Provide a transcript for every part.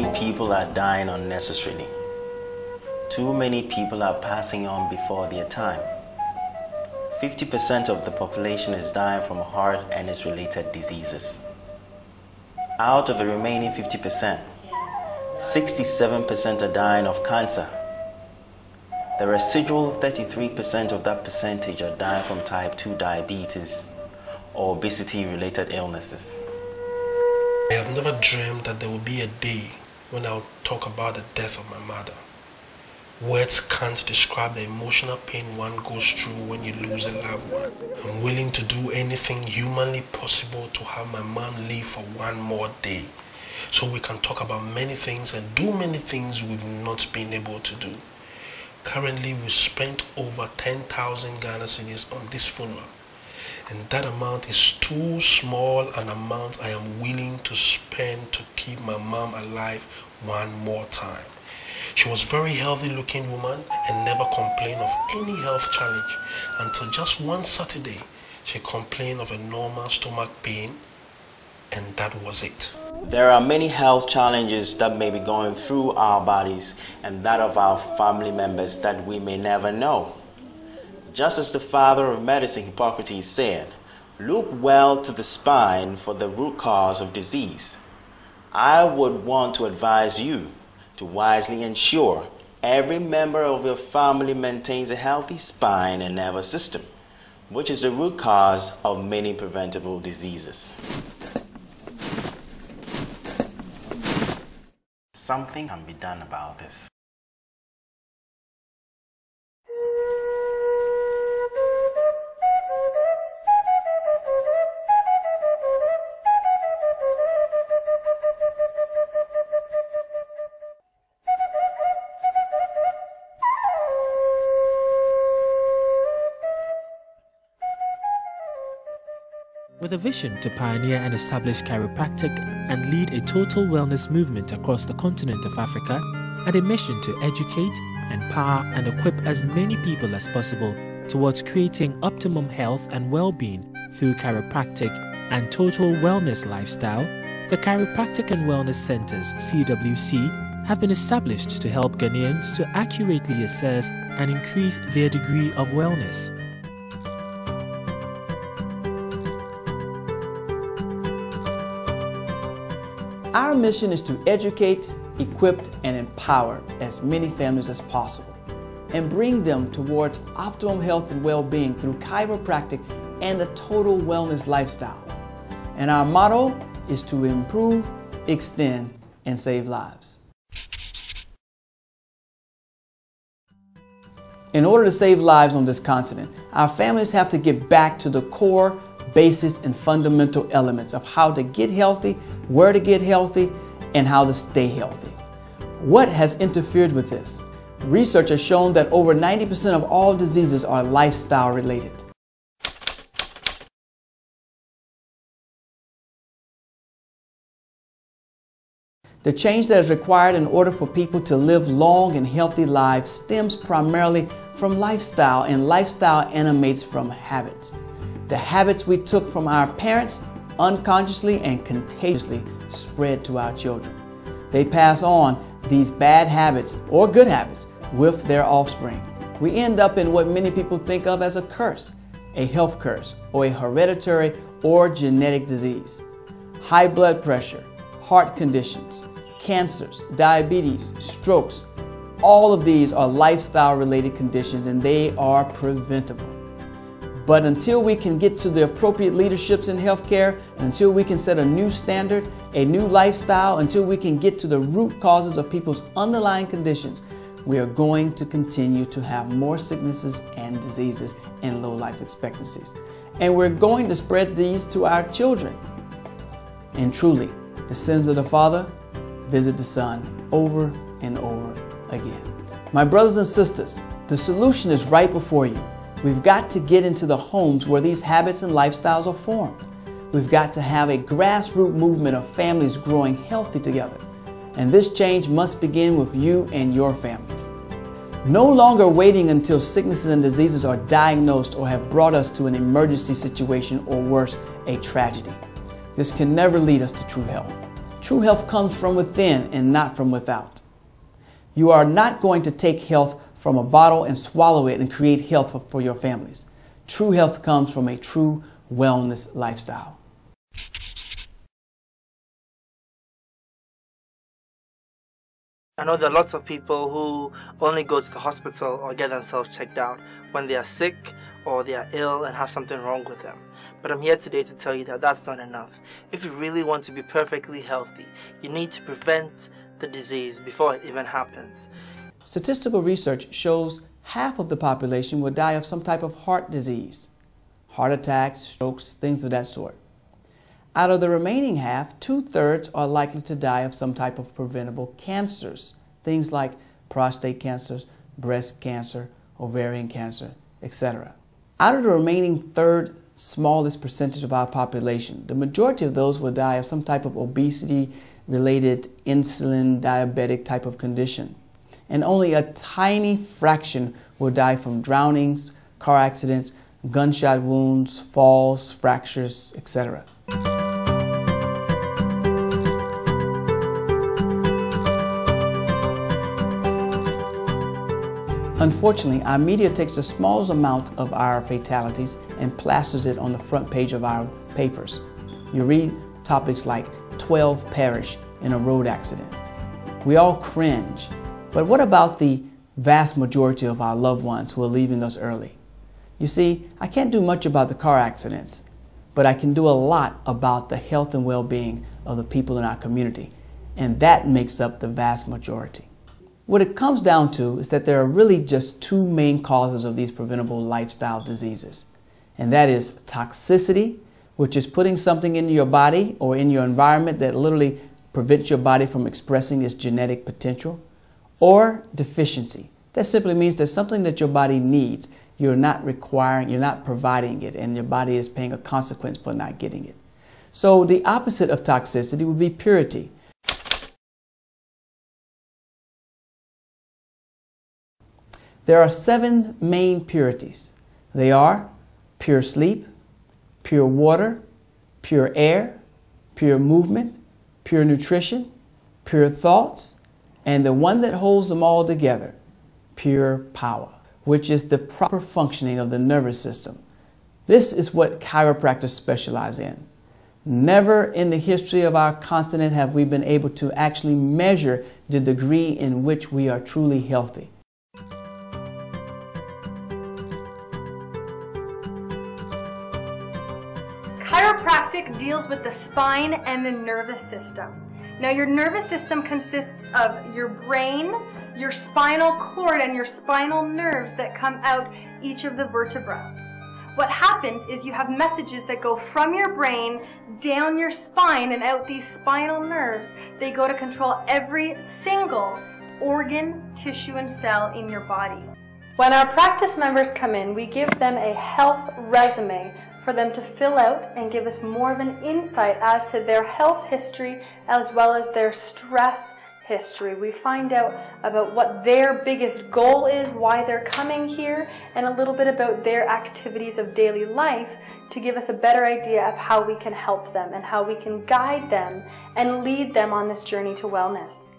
many people are dying unnecessarily. Too many people are passing on before their time. 50% of the population is dying from heart and its related diseases. Out of the remaining 50%, 67% are dying of cancer. The residual 33% of that percentage are dying from type 2 diabetes or obesity-related illnesses. I have never dreamed that there will be a day when I'll talk about the death of my mother. Words can't describe the emotional pain one goes through when you lose a loved one. I'm willing to do anything humanly possible to have my mom live for one more day, so we can talk about many things and do many things we've not been able to do. Currently, we've spent over 10,000 Ghana cedis on this funeral, and that amount is too small an amount I am willing to spend to keep my mom alive one more time. She was a very healthy looking woman and never complained of any health challenge until just one Saturday she complained of a normal stomach pain, and that was it. There are many health challenges that may be going through our bodies and that of our family members that we may never know. Just as the father of medicine, Hippocrates, said, "Look well to the spine for the root cause of disease." I would want to advise you to wisely ensure every member of your family maintains a healthy spine and nervous system, which is the root cause of many preventable diseases. Something can be done about this. With a vision to pioneer and establish chiropractic and lead a total wellness movement across the continent of Africa, and a mission to educate, empower and equip as many people as possible towards creating optimum health and well-being through chiropractic and total wellness lifestyle, the Chiropractic and Wellness Centers, CWC, have been established to help Ghanaians to accurately assess and increase their degree of wellness. Our mission is to educate, equip, and empower as many families as possible and bring them towards optimum health and well-being through chiropractic and the total wellness lifestyle. And our motto is to improve, extend, and save lives. In order to save lives on this continent, our families have to get back to the core basis and fundamental elements of how to get healthy, where to get healthy, and how to stay healthy. What has interfered with this? Research has shown that over 90% of all diseases are lifestyle related. The change that is required in order for people to live long and healthy lives stems primarily from lifestyle, and lifestyle emanates from habits. The habits we took from our parents unconsciously and contagiously spread to our children. They pass on these bad habits or good habits with their offspring. We end up in what many people think of as a curse, a health curse, or a hereditary or genetic disease. High blood pressure, heart conditions, cancers, diabetes, strokes, all of these are lifestyle related conditions and they are preventable. But until we can get to the appropriate leaderships in healthcare, until we can set a new standard, a new lifestyle, until we can get to the root causes of people's underlying conditions, we are going to continue to have more sicknesses and diseases and low life expectancies. And we're going to spread these to our children. And truly, the sins of the father visit the son over and over again. My brothers and sisters, the solution is right before you. We've got to get into the homes where these habits and lifestyles are formed. We've got to have a grassroots movement of families growing healthy together. And this change must begin with you and your family. No longer waiting until sicknesses and diseases are diagnosed or have brought us to an emergency situation or worse, a tragedy. This can never lead us to true health. True health comes from within and not from without. You are not going to take health from a bottle and swallow it and create health for your families. True health comes from a true wellness lifestyle. I know there are lots of people who only go to the hospital or get themselves checked out when they are sick or they are ill and have something wrong with them. But I'm here today to tell you that that's not enough. If you really want to be perfectly healthy, you need to prevent the disease before it even happens. Statistical research shows half of the population will die of some type of heart disease, heart attacks, strokes, things of that sort. Out of the remaining half, 2/3 are likely to die of some type of preventable cancers, things like prostate cancer, breast cancer, ovarian cancer, etc. Out of the remaining third, smallest percentage of our population, the majority of those will die of some type of obesity-related insulin diabetic type of condition. And only a tiny fraction will die from drownings, car accidents, gunshot wounds, falls, fractures, etc. Unfortunately, our media takes the smallest amount of our fatalities and plasters it on the front page of our papers. You read topics like 12 perish in a road accident. We all cringe, but what about the vast majority of our loved ones who are leaving us early? You see, I can't do much about the car accidents, but I can do a lot about the health and well-being of the people in our community, and that makes up the vast majority. What it comes down to is that there are really just two main causes of these preventable lifestyle diseases. And that is toxicity, which is putting something in your body or in your environment that literally prevents your body from expressing its genetic potential, or deficiency. That simply means there's something that your body needs. You're not providing it, and your body is paying a consequence for not getting it. So the opposite of toxicity would be purity. There are 7 main purities. They are pure sleep, pure water, pure air, pure movement, pure nutrition, pure thoughts, and the one that holds them all together, pure power, which is the proper functioning of the nervous system. This is what chiropractors specialize in. Never in the history of our continent have we been able to actually measure the degree in which we are truly healthy. Chiropractic deals with the spine and the nervous system. Now, your nervous system consists of your brain, your spinal cord, and your spinal nerves that come out each of the vertebrae. What happens is you have messages that go from your brain down your spine and out these spinal nerves. They go to control every single organ, tissue, and cell in your body. When our practice members come in, we give them a health resume for them to fill out and give us more of an insight as to their health history as well as their stress history. We find out about what their biggest goal is, why they're coming here, and a little bit about their activities of daily life to give us a better idea of how we can help them and how we can guide them and lead them on this journey to wellness.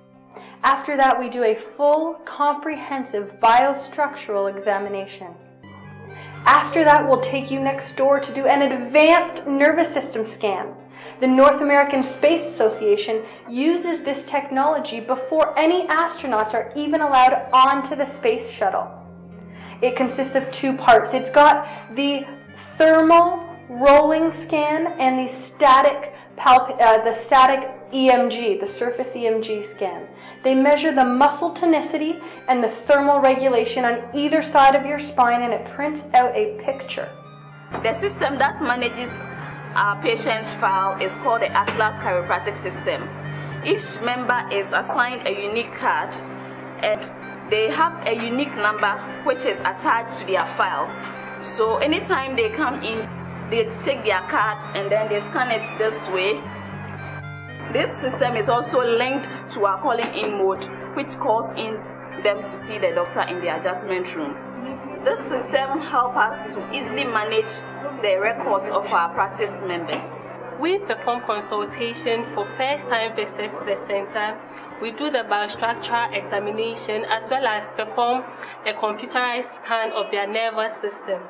After that, we do a full, comprehensive biostructural examination. After that, we'll take you next door to do an advanced nervous system scan. The North American Space Association uses this technology before any astronauts are even allowed onto the space shuttle. It consists of 2 parts. It's got the thermal rolling scan and the static EMG, the surface EMG scan. They measure the muscle tonicity and the thermal regulation on either side of your spine, and it prints out a picture. The system that manages our patient's file is called the Atlas Chiropractic System. Each member is assigned a unique card, and they have a unique number which is attached to their files. So anytime they come in, they take their card and then they scan it this way. This system is also linked to our calling in mode, which calls in them to see the doctor in the adjustment room. This system helps us to easily manage the records of our practice members. We perform consultation for first-time visitors to the center. We do the biostructural examination as well as perform a computerized scan of their nervous system.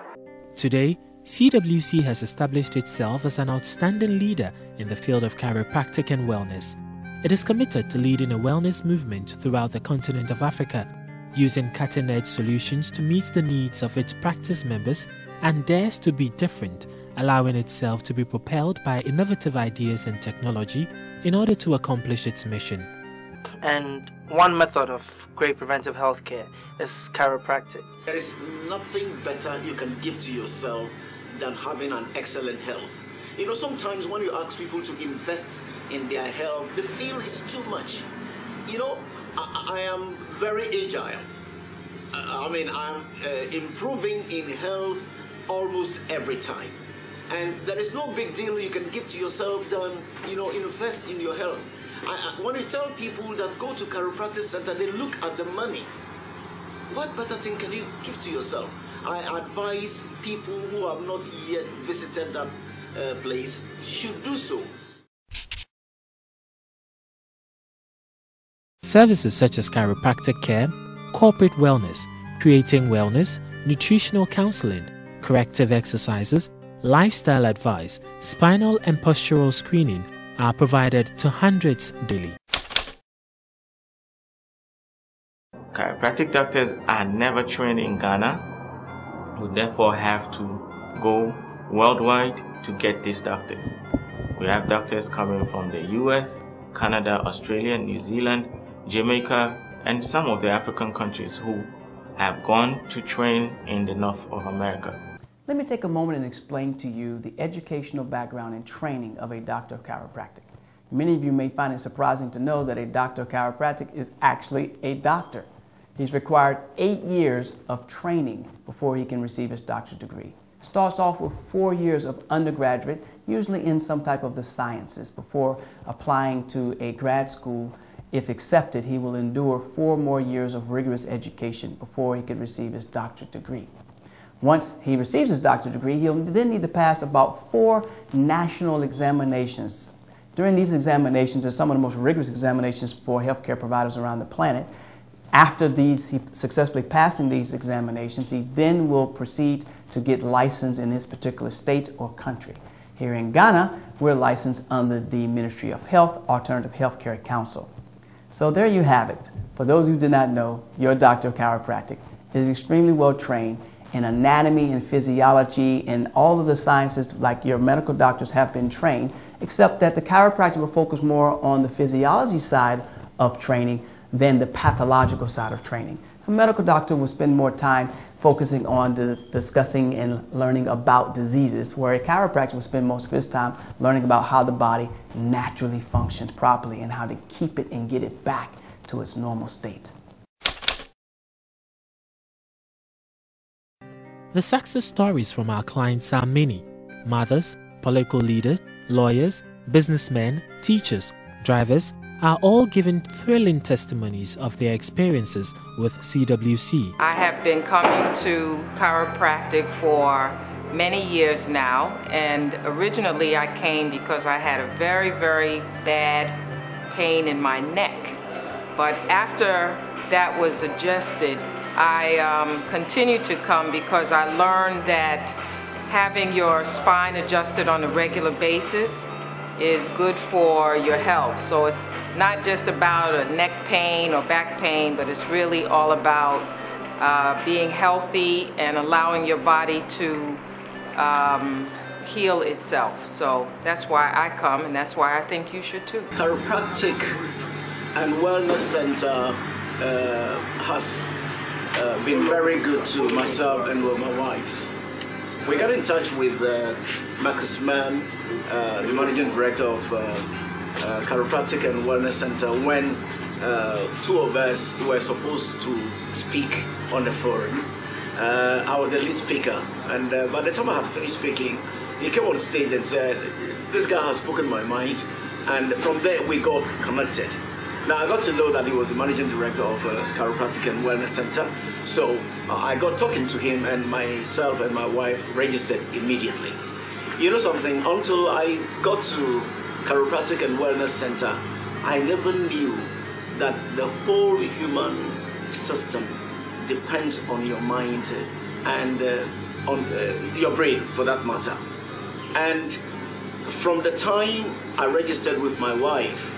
Today, CWC has established itself as an outstanding leader in the field of chiropractic and wellness. It is committed to leading a wellness movement throughout the continent of Africa, using cutting-edge solutions to meet the needs of its practice members, and dares to be different, allowing itself to be propelled by innovative ideas and technology in order to accomplish its mission. And one method of great preventive health care is chiropractic. There is nothing better you can give to yourself than having an excellent health. You know, sometimes when you ask people to invest in their health, they feel it's too much. You know, I am very agile. I'm improving in health almost every time. And there is no big deal you can give to yourself than, invest in your health. When you tell people that go to chiropractic center, they look at the money. What better thing can you give to yourself? I advise people who have not yet visited that place should do so. Services such as chiropractic care, corporate wellness, creating wellness, nutritional counseling, corrective exercises, lifestyle advice, spinal and postural screening are provided to hundreds daily. Chiropractic doctors are never trained in Ghana. We therefore have to go worldwide to get these doctors. We have doctors coming from the US, Canada, Australia, New Zealand, Jamaica, and some of the African countries who have gone to train in the North of America. Let me take a moment and explain to you the educational background and training of a doctor of chiropractic. Many of you may find it surprising to know that a doctor of chiropractic is actually a doctor. He's required 8 years of training before he can receive his doctorate degree. Starts off with 4 years of undergraduate, usually in some type of the sciences, before applying to a grad school. If accepted, he will endure 4 more years of rigorous education before he can receive his doctorate degree. Once he receives his doctorate degree, he'll then need to pass about 4 national examinations. During these examinations are some of the most rigorous examinations for healthcare providers around the planet. After he successfully passing these examinations, he then will proceed to get licensed in his particular state or country. Here in Ghana, we're licensed under the Ministry of Health Alternative Healthcare Council. So there you have it. For those who did not know, your doctor of chiropractic is extremely well trained in anatomy and physiology and all of the sciences like your medical doctors have been trained, except that the chiropractor will focus more on the physiology side of training than the pathological side of training. A medical doctor will spend more time focusing on discussing and learning about diseases, where a chiropractor will spend most of his time learning about how the body naturally functions properly and how to keep it and get it back to its normal state. The success stories from our clients are many. Mothers, political leaders, lawyers, businessmen, teachers, drivers are all giving thrilling testimonies of their experiences with CWC. I have been coming to chiropractic for many years now, and originally I came because I had a very, very bad pain in my neck. But after that was adjusted, I continued to come because I learned that having your spine adjusted on a regular basis is good for your health. So it's not just about a neck pain or back pain, but it's really all about being healthy and allowing your body to heal itself. So that's why I come, and that's why I think you should too. Chiropractic and Wellness Center has been very good to myself and with my wife. We got in touch with Marcus Mann, the managing director of Chiropractic and Wellness Center, when 2 of us were supposed to speak on the forum. I was the lead speaker, and by the time I had finished speaking, he came on stage and said, "This guy has spoken my mind," and from there we got connected. Now I got to know that he was the managing director of Chiropractic and Wellness Center, so I got talking to him, and myself and my wife registered immediately. You know something, until I got to Chiropractic and Wellness Center, I never knew that the whole human system depends on your mind and on your brain, for that matter. And from the time I registered with my wife,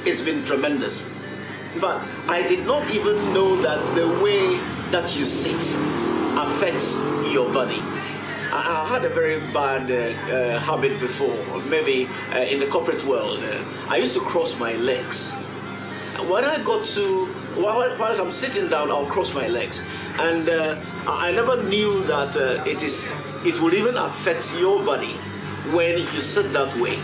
it's been tremendous. But I did not even know that the way that you sit affects your body. I had a very bad habit before, maybe in the corporate world. I used to cross my legs. When I got to, whilst I'm sitting down, I'll cross my legs. And I never knew that it will even affect your body when you sit that way.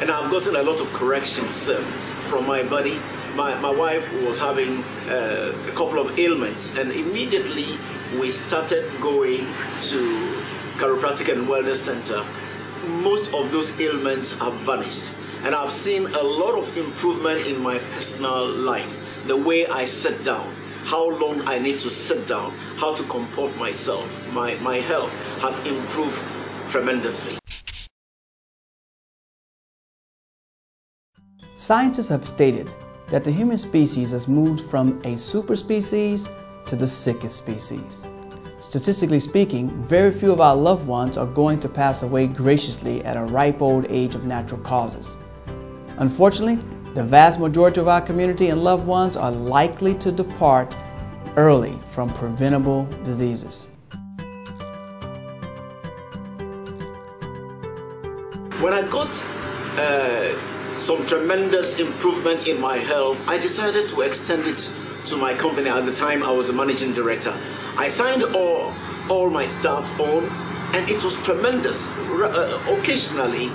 And I've gotten a lot of corrections from my body. My wife was having a couple of ailments, and immediately we started going to Chiropractic and Wellness Center. Most of those ailments have vanished, and I've seen a lot of improvement in my personal life. The way I sit down, how long I need to sit down, how to comport myself. My health has improved tremendously. Scientists have stated that the human species has moved from a superspecies to the sickest species. Statistically speaking, very few of our loved ones are going to pass away graciously at a ripe old age of natural causes. Unfortunately, the vast majority of our community and loved ones are likely to depart early from preventable diseases. When I got some tremendous improvement in my health, I decided to extend it to my company. At the time, I was the managing director. I signed all my staff on, and it was tremendous. Occasionally,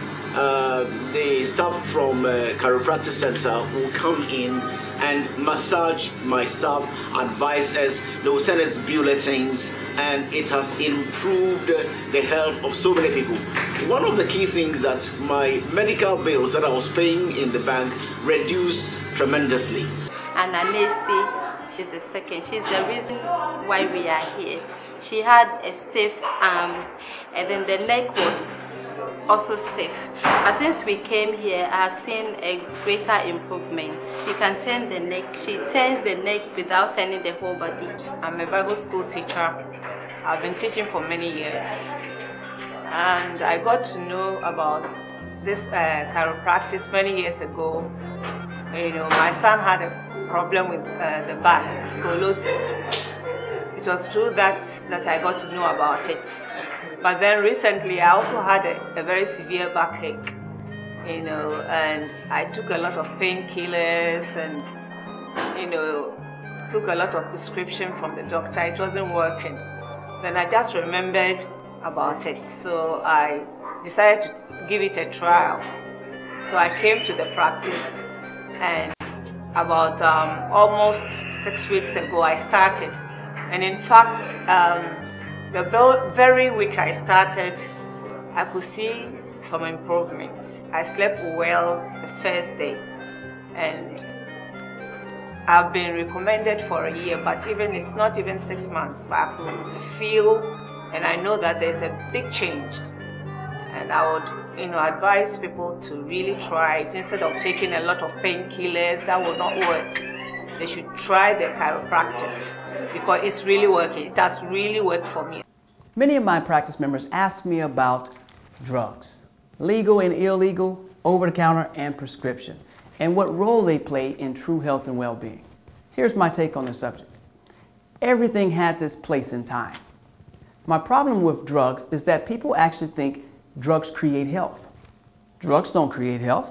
the staff from Chiropractic Center will come in and massage my staff, advise us, they will send us bulletins, and it has improved the health of so many people. One of the key things that my medical bills that I was paying in the bank reduced tremendously. And Anesi is the second. She's the reason why we are here. She had a stiff arm, and then the neck was also stiff. But since we came here, I have seen a greater improvement. She can turn the neck. She turns the neck without turning the whole body. I'm a Bible school teacher. I've been teaching for many years. And I got to know about this chiropractic many years ago. You know, my son had a problem with the back, scoliosis. It was through that I got to know about it. But then recently I also had a very severe backache, you know, and I took a lot of painkillers and, you know, took a lot of prescription from the doctor. It wasn't working. Then I just remembered about it, so I decided to give it a trial. So I came to the practice, and about almost 6 weeks ago I started. And in fact, the very week I started, I could see some improvements. I slept well the first day, and I've been recommended for a year, but even it's not even 6 months, but I could feel and I know that there's a big change. And I would, you know, advise people to really try it instead of taking a lot of painkillers that will not work. They should try the chiropractic because it's really working. It has really worked for me. Many of my practice members ask me about drugs, legal and illegal, over-the-counter and prescription, and what role they play in true health and well-being. Here's my take on the subject. Everything has its place in time. My problem with drugs is that people actually think drugs create health. Drugs don't create health.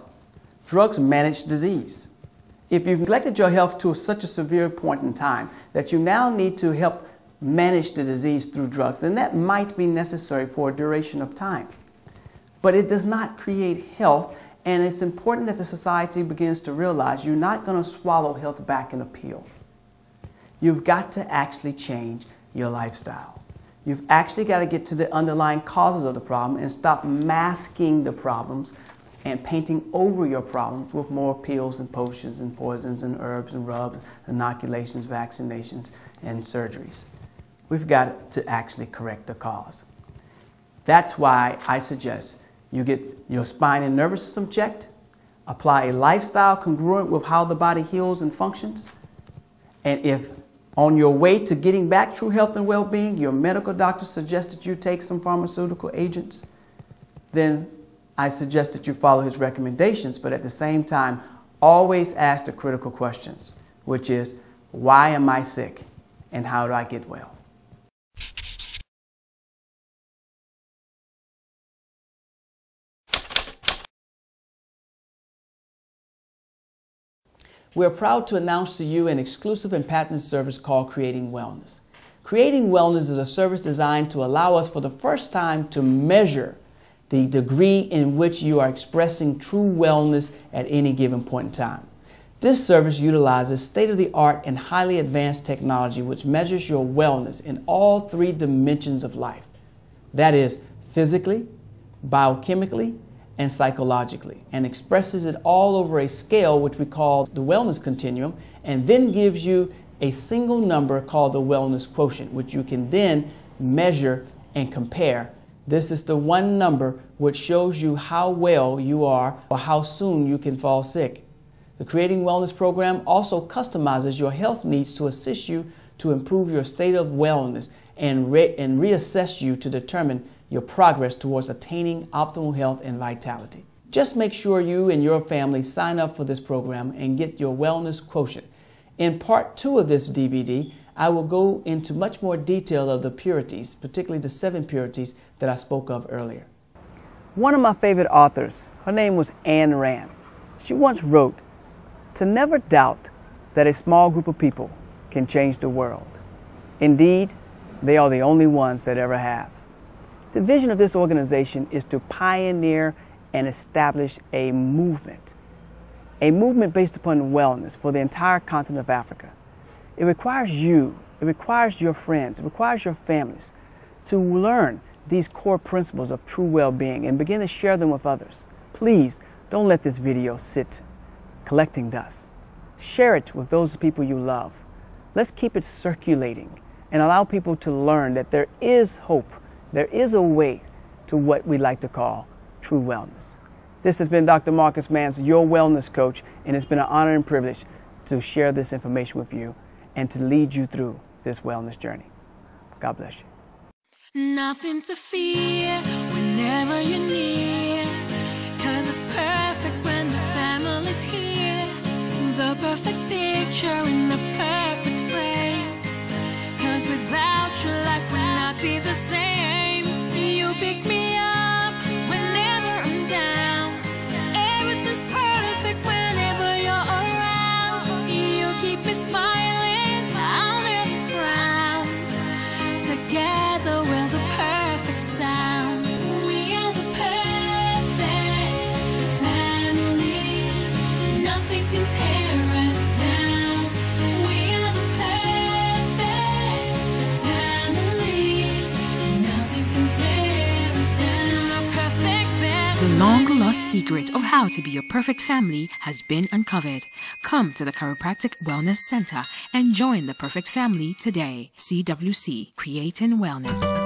Drugs manage disease. If you've neglected your health to such a severe point in time that you now need to help manage the disease through drugs, then that might be necessary for a duration of time. But it does not create health, and it's important that the society begins to realize you're not going to swallow health back in a pill. You've got to actually change your lifestyle. You've actually got to get to the underlying causes of the problem and stop masking the problems and painting over your problems with more pills and potions and poisons and herbs and rubs, inoculations, vaccinations, and surgeries. We've got to actually correct the cause. That's why I suggest you get your spine and nervous system checked, apply a lifestyle congruent with how the body heals and functions, and if on your way to getting back true health and well-being, your medical doctor suggested you take some pharmaceutical agents, then I suggest that you follow his recommendations, but at the same time, always ask the critical questions, which is, why am I sick and how do I get well? We're proud to announce to you an exclusive and patented service called Creating Wellness. Creating Wellness is a service designed to allow us for the first time to measure the degree in which you are expressing true wellness at any given point in time. This service utilizes state-of-the-art and highly advanced technology which measures your wellness in all 3 dimensions of life. That is, physically, biochemically, and psychologically, and expresses it all over a scale which we call the wellness continuum, and then gives you a single number called the wellness quotient, which you can then measure and compare. This is the one number which shows you how well you are or how soon you can fall sick. The Creating Wellness program also customizes your health needs to assist you to improve your state of wellness and reassess you to determine your progress towards attaining optimal health and vitality. Just make sure you and your family sign up for this program and get your wellness quotient. In part 2 of this DVD, I will go into much more detail of the purities, particularly the 7 purities that I spoke of earlier. One of my favorite authors, her name was Ayn Rand. She once wrote, "To never doubt that a small group of people can change the world. Indeed, they are the only ones that ever have." The vision of this organization is to pioneer and establish a movement based upon wellness for the entire continent of Africa. It requires you, it requires your friends, it requires your families to learn these core principles of true well-being and begin to share them with others. Please don't let this video sit collecting dust. Share it with those people you love. Let's keep it circulating and allow people to learn that there is hope. There is a way to what we like to call true wellness. This has been Dr. Marcus Mans, your wellness coach, and it's been an honor and privilege to share this information with you and to lead you through this wellness journey. God bless you. Nothing to fear whenever you're near, 'cause it's perfect when the family's here. The perfect picture in the perfect frame, 'cause without you life would not be the same. You pick me up whenever I'm down. Everything's perfect whenever you're around. You keep me smiling, I'll never frown. Together we're the perfect sound. We are the perfect family. Nothing can tear us down. We are the perfect family. Nothing can tear us down. Perfect family. The long-lost secret of how to be a perfect family has been uncovered. Come to the Chiropractic Wellness Center and join the perfect family today. CWC, Creating Wellness.